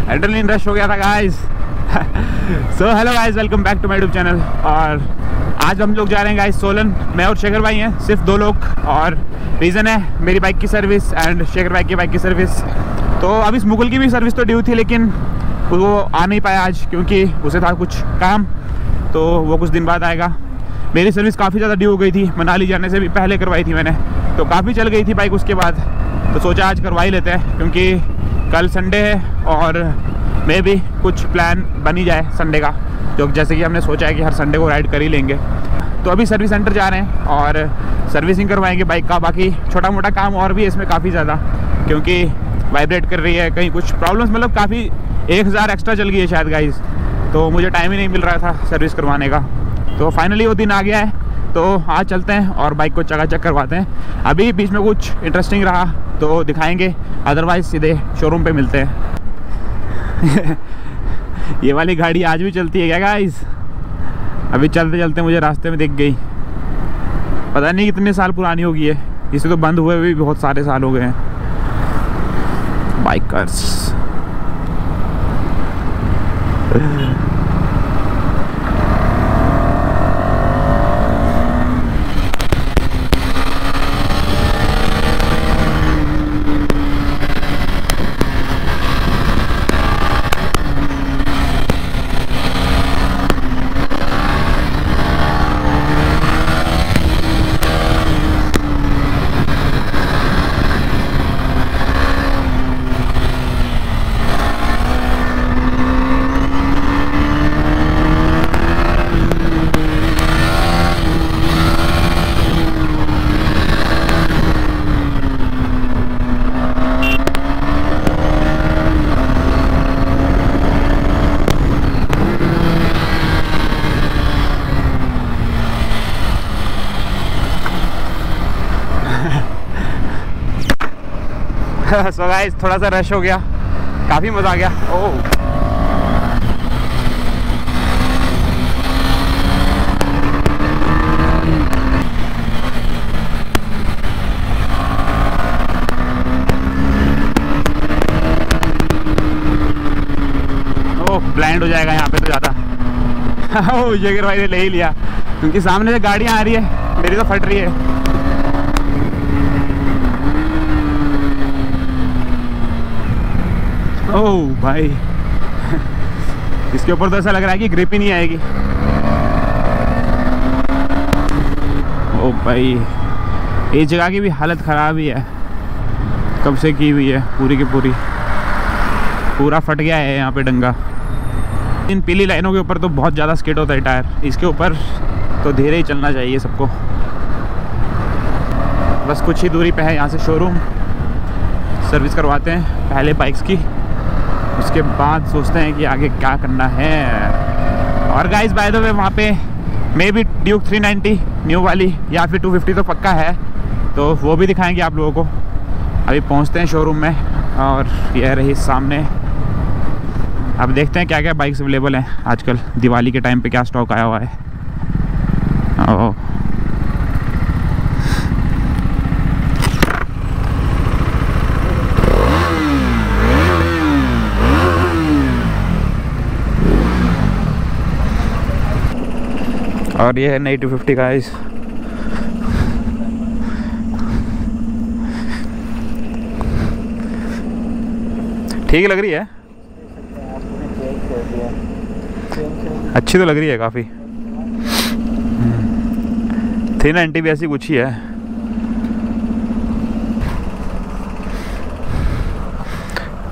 Adrenaline rush हो गया था guys. So hello guys, welcome back to my YouTube channel. और आज हम लोग जा रहे हैं गाइस सोलन। मैं और शेखर भाई हैं, सिर्फ 2 लोग। और रीज़न है मेरी बाइक की सर्विस एंड शेखर भाई की बाइक की सर्विस। तो अभी मुगल की भी सर्विस तो ड्यू थी, लेकिन वो आ नहीं पाया आज क्योंकि उसे था कुछ काम, तो वो कुछ दिन बाद आएगा। मेरी सर्विस काफ़ी ज़्यादा ड्यू हो गई थी, मनाली जाने से भी पहले करवाई थी मैंने, तो काफ़ी चल गई थी बाइक उसके बाद। तो सोचा आज करवा ही लेते हैं क्योंकि कल संडे है और मे भी कुछ प्लान बन ही जाए संडे का, जो जैसे कि हमने सोचा है कि हर संडे को राइड कर ही लेंगे। तो अभी सर्विस सेंटर जा रहे हैं और सर्विसिंग करवाएंगे बाइक का। बाकी छोटा मोटा काम और भी है इसमें काफ़ी ज़्यादा, क्योंकि वाइब्रेट कर रही है, कहीं कुछ प्रॉब्लम्स, मतलब काफ़ी 1000 एक्स्ट्रा चल गई है शायद गाइस। तो मुझे टाइम ही नहीं मिल रहा था सर्विस करवाने का। तो फाइनली वो दिन आ गया है, तो आज चलते हैं और बाइक को चकाचक करवाते हैं। अभी बीच में कुछ इंटरेस्टिंग रहा तो दिखाएंगे, अदरवाइज सीधे शोरूम पे मिलते हैं। ये वाली गाड़ी आज भी चलती है क्या गाइस? अभी चलते चलते मुझे रास्ते में दिख गई, पता नहीं कितने साल पुरानी होगी है। इसे तो बंद हुए भी बहुत सारे साल हो गए हैं। बाइकर्स सो गाइस थोड़ा सा रश हो गया, काफ़ी मज़ा आ गया। ओह ब्लाइंड हो जाएगा यहाँ पे तो ज़्यादा। ओह शेखर भाई ने ले ही लिया क्योंकि सामने से गाड़ियाँ आ रही है, मेरी तो फट रही है। ओह भाई, इसके ऊपर तो ऐसा लग रहा है कि ग्रिप ही नहीं आएगी। ओह भाई, इस जगह की भी हालत ख़राब ही है, कब से की हुई है पूरी की पूरी, पूरा फट गया है यहाँ पे डंगा। इन पीली लाइनों के ऊपर तो बहुत ज़्यादा स्किड होता है टायर, इसके ऊपर तो धीरे ही चलना चाहिए सबको। बस कुछ ही दूरी पे है यहाँ से शोरूम। सर्विस करवाते हैं पहले बाइक्स की, उसके बाद सोचते हैं कि आगे क्या करना है। और गाइस बाय द वे वहाँ पे मे बी ड्यूक 390 न्यू वाली या फिर 250 तो पक्का है, तो वो भी दिखाएंगे आप लोगों को। अभी पहुँचते हैं शोरूम में और यह रही सामने। अब देखते हैं क्या क्या बाइक्स अवेलेबल हैं आजकल, दिवाली के टाइम पे क्या स्टॉक आया हुआ है। ओह और ये है नई 250 गाइस। ठीक लग रही है, अच्छी तो लग रही है काफ़ी। 390 भी ऐसी कुछ ही है।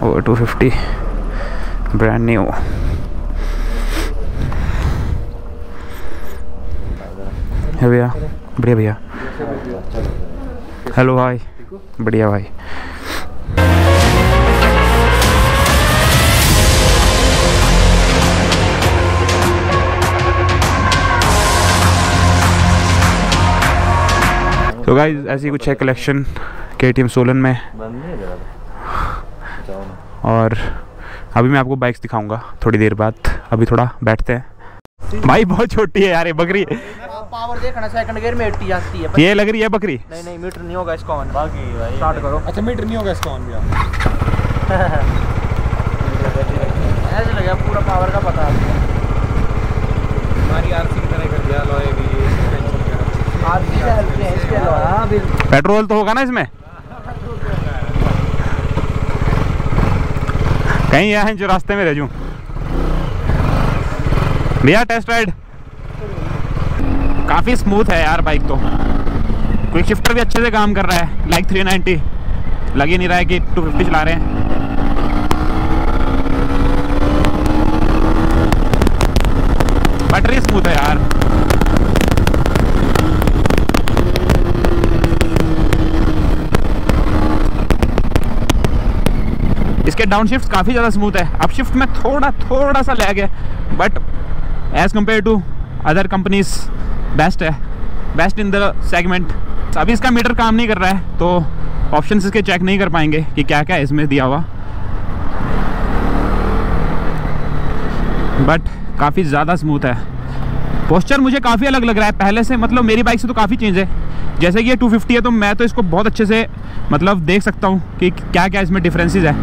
और 250 ब्रांड न्यू। है भैया, बढ़िया भैया। हेलो भाई, बढ़िया भाई। तो गाइस ऐसी कुछ है कलेक्शन KTM सोलन में। और अभी मैं आपको बाइक्स दिखाऊंगा थोड़ी देर बाद, अभी थोड़ा बैठते हैं। भाई बहुत छोटी है यार ये बकरी। पावर देखना, सेकंड गियर में 80 आती है। ये लग रही है बकरी। नहीं नहीं मीटर नहीं होगा इसका ऑन। बाकी भाई स्टार्ट करो। अच्छा मीटर नहीं होगा इसका ऑन भैया। पेट्रोल तो होगा ना इसमें? कहीं यह है जो रास्ते में रह जाऊं। भैया टेस्ट राइड। काफ़ी स्मूथ है यार बाइक तो। क्विक शिफ्टर भी अच्छे से काम कर रहा है, लाइक 390 लग ही नहीं रहा है कि 250 चला रहे हैं। बैटरी स्मूथ है यार। इसके डाउन शिफ्ट काफ़ी ज़्यादा स्मूथ है। अप शिफ्ट में थोड़ा सा लैग है, but as compare to other companies best है, बेस्ट इन द सेगमेंट। अभी इसका मीटर काम नहीं कर रहा है तो ऑप्शंस इसके चेक नहीं कर पाएंगे कि क्या क्या है इसमें दिया हुआ, बट काफ़ी ज़्यादा स्मूथ है। पोस्चर मुझे काफ़ी अलग लग रहा है पहले से, मतलब मेरी बाइक से तो काफ़ी चेंज है। जैसे कि ये 250 है तो मैं तो इसको बहुत अच्छे से मतलब देख सकता हूँ कि क्या क्या इसमें डिफरेंसेस है।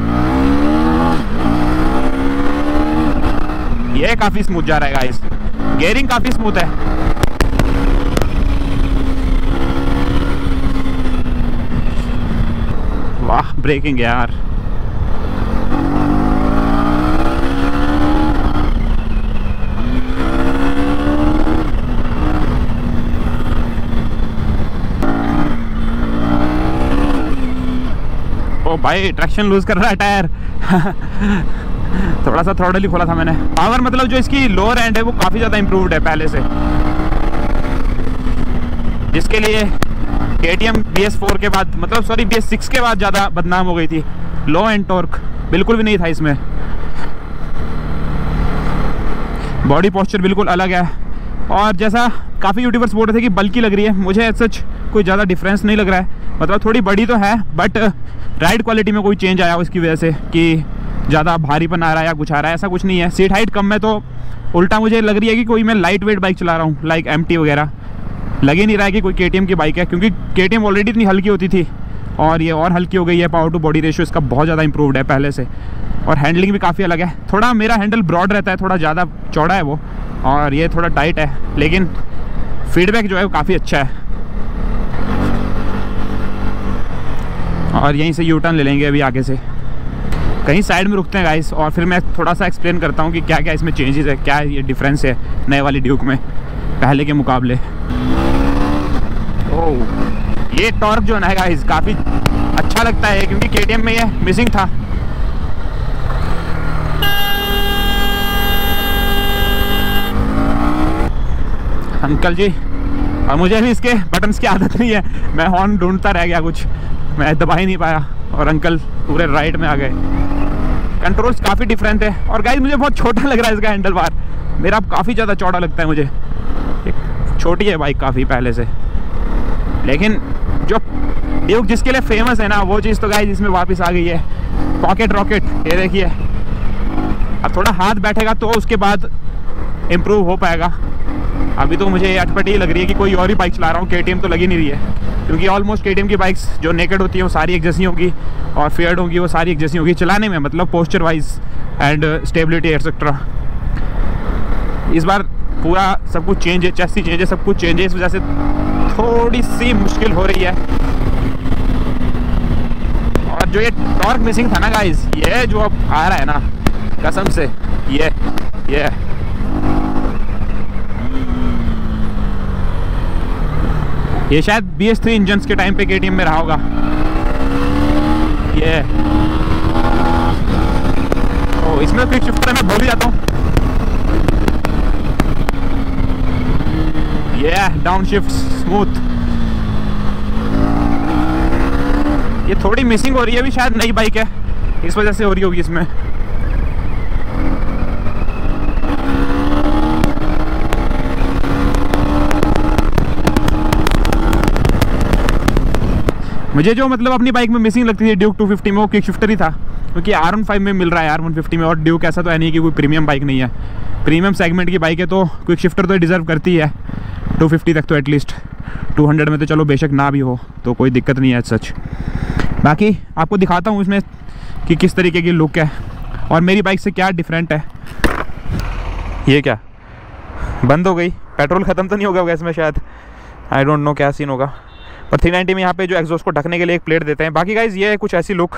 ये काफ़ी स्मूथ जा रहा है गाइस, गियरिंग काफ़ी स्मूथ है। वाह ब्रेकिंग यार। ओ भाई ट्रैक्शन लूज कर रहा है टायर। थोड़ा सा थ्रॉटल ही खोला था मैंने। पावर मतलब जो इसकी लोअर एंड है वो काफ़ी ज़्यादा इम्प्रूव्ड है पहले से, जिसके लिए KTM BS4 के बाद, मतलब सॉरी BS6 के बाद ज़्यादा बदनाम हो गई थी। लो एंड टॉर्क बिल्कुल भी नहीं था इसमें। बॉडी पोस्चर बिल्कुल अलग है, और जैसा काफ़ी यूट्यूबर्स बोल रहे थे कि बल्कि लग रही है, मुझे एज सच कोई ज़्यादा डिफरेंस नहीं लग रहा है। मतलब थोड़ी बड़ी तो है, बट राइड क्वालिटी में कोई चेंज आया हो इसकी वजह से कि ज़्यादा भारीपन आ रहा है या कुछ आ रहा है, ऐसा कुछ नहीं है। सीट हाइट कम है तो उल्टा मुझे लग रही है कि कोई मैं लाइट वेट बाइक चला रहा हूँ, लाइक MT वगैरह। लग ही नहीं रहा है कि कोई KTM की बाइक है, क्योंकि KTM ऑलरेडी इतनी हल्की होती थी और ये और हल्की हो गई है। पावर टू बॉडी रेशियो इसका बहुत ज़्यादा इंप्रूव्ड है पहले से, और हैंडलिंग भी काफ़ी अलग है। थोड़ा मेरा हैंडल ब्रॉड रहता है, थोड़ा ज़्यादा चौड़ा है वो, और ये थोड़ा टाइट है, लेकिन फीडबैक जो है वो काफ़ी अच्छा है। और यहीं से U-टर्न ले लेंगे अभी आगे से, कहीं साइड में रुकते हैं गाइस, और फिर मैं थोड़ा सा एक्सप्लेन करता हूँ कि क्या क्या इसमें चेंजेस है, क्या ये डिफरेंस है नए वाली ड्यूक में पहले के मुकाबले। ओह ये टॉर्क जो है गाइस काफ़ी अच्छा लगता है, क्योंकि KTM में ये मिसिंग था। अंकल जी, और मुझे भी इसके बटन्स की आदत नहीं है, मैं हॉर्न ढूंढता रह गया, कुछ मैं दबा ही नहीं पाया, और अंकल पूरे राइट में आ गए। कंट्रोल्स काफ़ी डिफरेंट है, और गाइस मुझे बहुत छोटा लग रहा है इसका हैंडल बार, मेरा काफ़ी ज़्यादा चौड़ा लगता है मुझे। छोटी है बाइक काफ़ी पहले से, लेकिन जो ड्यूक जिसके लिए फेमस है ना, वो चीज़ तो गाइस इसमें वापस आ गई है। पॉकेट रॉकेट, ये देखिए, अब थोड़ा हाथ बैठेगा तो उसके बाद इम्प्रूव हो पाएगा। अभी तो मुझे अटपटी लग रही है कि कोई और ही बाइक चला रहा हूँ, KTM तो लगी नहीं रही है, क्योंकि ऑलमोस्ट KTM की बाइक्स जो नेकेड होती है वो सारी एक जैसी होगी, और फेयर्ड होगी वो सारी एक जैसी होगी चलाने में, मतलब posture wise and stability etcetera. इस बार पूरा सब कुछ चेंज है, चेसी चेंज है, सब कुछ चेंज है, इस वजह से थोड़ी सी मुश्किल हो रही है। और जो ये टॉर्क मिसिंग था ना गाइस, ये जो अब आ रहा है ना कसम से, ये शायद BS3 इंजन्स के टाइम पे KTM में रहा होगा। ये इसमें क्विक शिफ्टर मैं भूल ही जाता हूँ। ये डाउन शिफ्ट स्मूथ, ये थोड़ी मिसिंग हो रही है, अभी शायद नई बाइक है इस वजह से हो रही होगी इसमें। मुझे जो मतलब अपनी बाइक में मिसिंग लगती थी ड्यूक 250 में, वो क्विक शिफ्टर ही था, क्योंकि R15 में मिल रहा है R150 में, और ड्यूक ऐसा तो है नहीं कि कोई प्रीमियम बाइक नहीं है। प्रीमियम सेगमेंट की बाइक है तो क्विक शिफ्टर तो डिज़र्व करती है 250 तक तो, एटलीस्ट 200 में तो चलो बेशक ना भी हो तो कोई दिक्कत नहीं है सच। बाकी आपको दिखाता हूँ इसमें कि किस तरीके की लुक है और मेरी बाइक से क्या डिफरेंट है। ये क्या बंद हो गई, पेट्रोल ख़त्म तो नहीं होगा इसमें शायद, आई डोंट नो क्या सीन होगा, और 390 में यहाँ पे जो एग्जॉस्ट को ढकने के लिए एक प्लेट देते हैं। बाकी गाइज ये है कुछ ऐसी लुक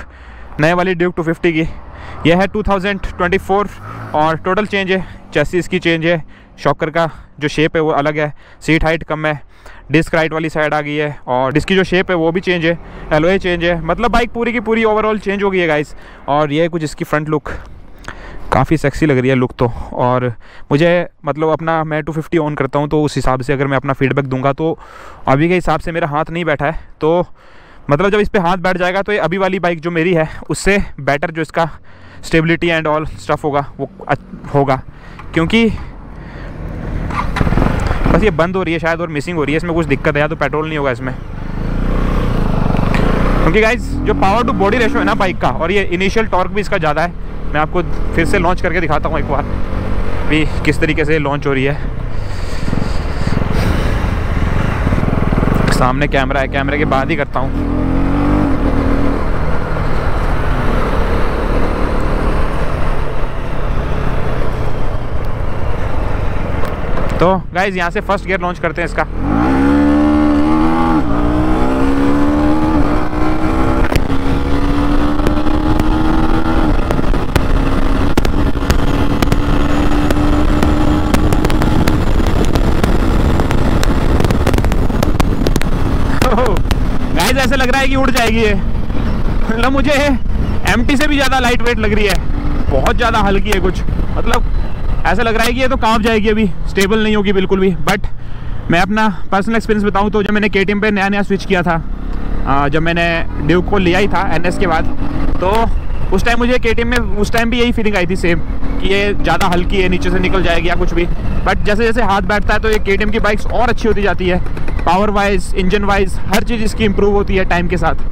नए वाली ड्यूक 250 की। यह है 2024 और टोटल चेंज है, चेसिस इसकी चेंज है, शॉकर का जो शेप है वो अलग है, सीट हाइट कम है, डिस्क राइट वाली साइड आ गई है और डिस्क की जो शेप है वो भी चेंज है, एलॉय चेंज है, मतलब बाइक पूरी की पूरी ओवरऑल चेंज हो गई है गाइस। और ये कुछ इसकी फ्रंट लुक काफ़ी सेक्सी लग रही है लुक तो। और मुझे मतलब अपना मैं 250 ऑन करता हूँ तो उस हिसाब से अगर मैं अपना फीडबैक दूंगा तो अभी के हिसाब से मेरा हाथ नहीं बैठा है, तो मतलब जब इस पर हाथ बैठ जाएगा तो ये अभी वाली बाइक जो मेरी है उससे बेटर जो इसका स्टेबिलिटी एंड ऑल स्टफ़ होगा वो होगा। क्योंकि बस ये बंद हो रही है शायद और मिसिंग हो रही है, इसमें कुछ दिक्कत है, या तो पेट्रोल नहीं होगा इसमें। क्योंकि गाइस जो पावर टू बॉडी रेशो है ना बाइक का, और ये इनिशियल टॉर्क भी इसका ज़्यादा है। मैं आपको फिर से लॉन्च करके दिखाता हूँ एक बार भी किस तरीके से लॉन्च हो रही है। सामने कैमरा है, कैमरे के बाद ही करता हूँ। तो गाइज यहाँ से फर्स्ट गियर लॉन्च करते हैं इसका। गाइज ऐसे लग रहा है कि उड़ जाएगी ये, मतलब मुझे एमटी से भी ज़्यादा लाइट वेट लग रही है, बहुत ज़्यादा हल्की है कुछ, मतलब ऐसा लग रहा है कि ये तो कांप जाएगी, अभी स्टेबल नहीं होगी बिल्कुल भी। बट मैं अपना पर्सनल एक्सपीरियंस बताऊं तो जब मैंने KTM पे नया स्विच किया था, जब मैंने ड्यूक को लिया ही था NS के बाद, तो उस टाइम मुझे KTM में उस टाइम भी यही फीलिंग आई थी सेम कि ये ज़्यादा हल्की है, नीचे से निकल जाएगी या कुछ भी। बट जैसे जैसे हाथ बैठता है तो ये KTM की बाइक्स और अच्छी होती जाती है, पावर वाइज, इंजन वाइज, हर चीज़ इसकी इंप्रूव होती है टाइम के साथ।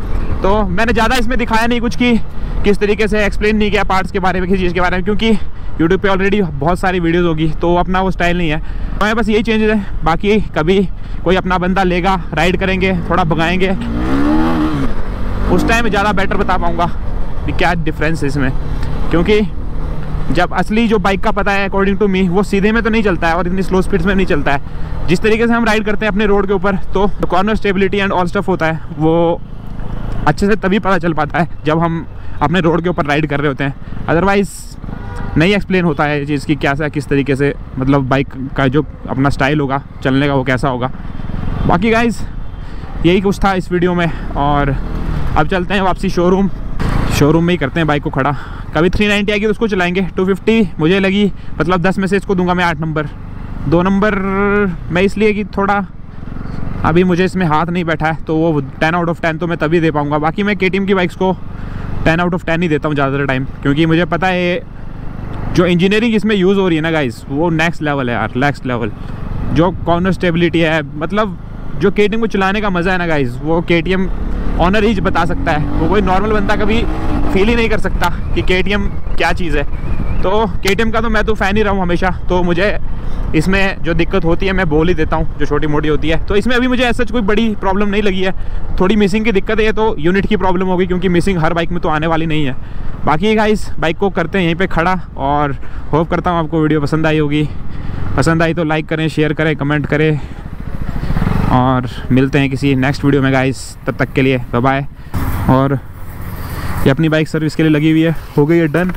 तो मैंने ज़्यादा इसमें दिखाया नहीं कुछ कि किस तरीके से एक्सप्लेन नहीं किया पार्ट्स के बारे में, किसी चीज़ के बारे में, क्योंकि यूट्यूब पे ऑलरेडी बहुत सारी वीडियोस होगी तो अपना वो स्टाइल नहीं है। हमें बस यही चेंजेस है, बाकी कभी कोई अपना बंदा लेगा, राइड करेंगे, थोड़ा भगाएंगे, उस टाइम ज़्यादा बेटर बता पाऊँगा कि क्या डिफरेंस है इसमें। क्योंकि जब असली जो बाइक का पता है अकॉर्डिंग टू मी, वो सीधे में तो नहीं चलता है और इतनी स्लो स्पीड्स में नहीं चलता है। जिस तरीके से हम राइड करते हैं अपने रोड के ऊपर, तो corner stability and all stuff होता है, वो अच्छे से तभी पता चल पाता है जब हम अपने रोड के ऊपर राइड कर रहे होते हैं। अदरवाइज़ नहीं एक्सप्लेन होता है चीज़ की क्या किस तरीके से, मतलब बाइक का जो अपना स्टाइल होगा चलने का वो कैसा होगा। बाकी गाइज यही कुछ था इस वीडियो में, और अब चलते हैं वापसी शोरूम में ही करते हैं बाइक को खड़ा। कभी 390 आएगी तो उसको चलाएंगे। 250 मुझे लगी, मतलब 10 में से इसको दूंगा मैं 8 नंबर, 2 नंबर मैं इसलिए कि थोड़ा अभी मुझे इसमें हाथ नहीं बैठा है, तो वो 10 आउट ऑफ 10 तो मैं तभी दे पाऊँगा। बाकी मैं KTM की बाइक्स को 10 आउट ऑफ 10 ही देता हूँ ज़्यादातर टाइम, क्योंकि मुझे पता है जो इंजीनियरिंग इसमें यूज़ हो रही है ना गाइस, वो नेक्स्ट लेवल है यार, नेक्स्ट लेवल। जो कॉर्नर स्टेबिलिटी है, मतलब जो KTM को चलाने का मज़ा है ना गाइस, वो KTM ऑनर ही बता सकता है, वो कोई नॉर्मल बंदा कभी फील ही नहीं कर सकता कि KTM क्या चीज़ है। तो KTM का तो मैं तो फ़ैन ही रहा हूँ हमेशा, तो मुझे इसमें जो दिक्कत होती है मैं बोल ही देता हूँ, जो छोटी मोटी होती है। तो इसमें अभी मुझे ऐसा कोई बड़ी प्रॉब्लम नहीं लगी है। थोड़ी मिसिंग की दिक्कत है, ये तो यूनिट की प्रॉब्लम होगी, क्योंकि मिसिंग हर बाइक में तो आने वाली नहीं है। बाकी गाइस बाइक को करते हैं यहीं पे खड़ा, और होप करता हूँ आपको वीडियो पसंद आई होगी। पसंद आई तो लाइक करें, शेयर करें, कमेंट करें, और मिलते हैं किसी नेक्स्ट वीडियो में गाइस। तब तक के लिए बाय बाय। और ये अपनी बाइक सर्विस के लिए लगी हुई है, हो गई है डन।